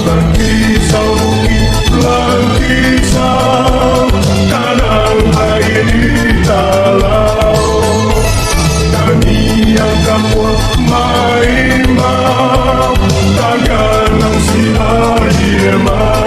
Berkisau bukit, berkisau tanah air di talau. Kami yang kampung main mau, tangan si air mata.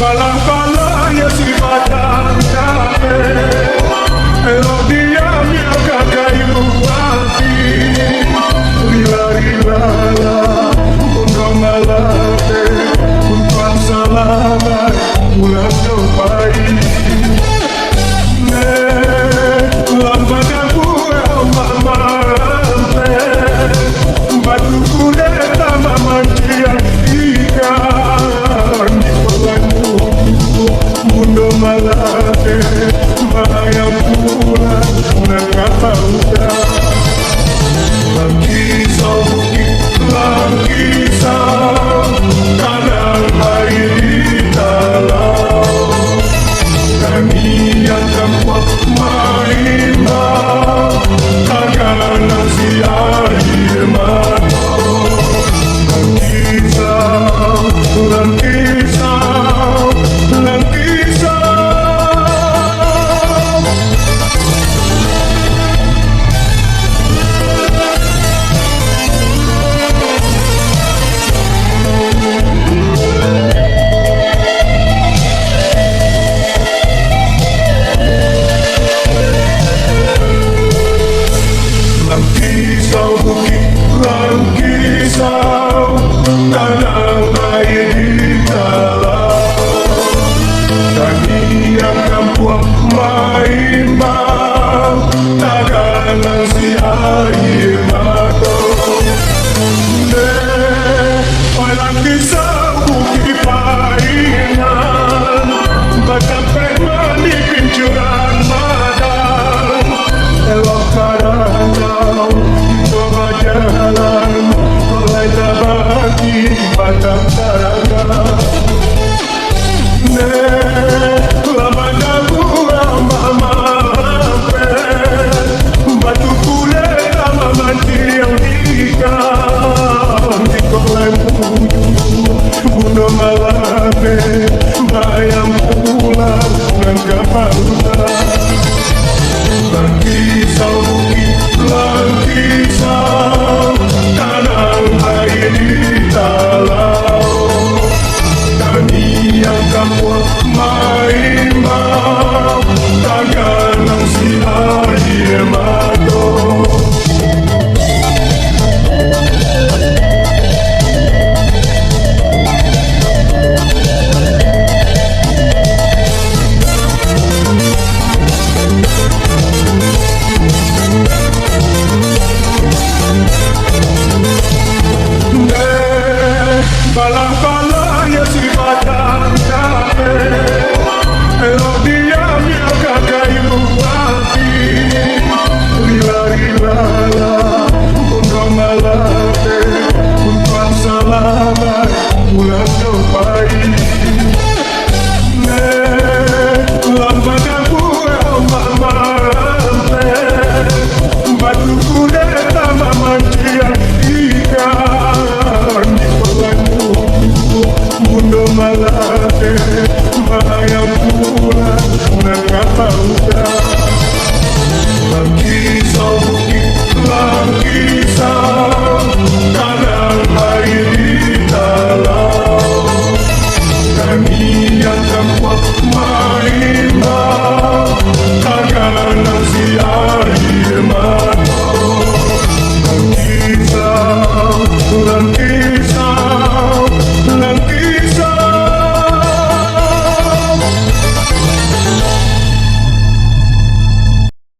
Balang-balang ya si batang kafe, elok diam ya kakayu api. Rila-rila untuk malate, untuk selamat bulan depan. Lambat aku malam-malam, batu kuda tambah mancian ikan. Mundo malate, bahaya pula mengapa udah. Langkisau bukit, langkisau tanah air di talau. Kami yang kampung main mau, tangan si air mata. Langkisau, langkisau, langkisau. Langkisau bukit, langkisau tanah air di talau. Kami yang kampung main mau, tangan si air mata. Oi langkisau bukit painan, bersampai mandi pincuran madang. Elok kadang jalan, mulai terbagi batang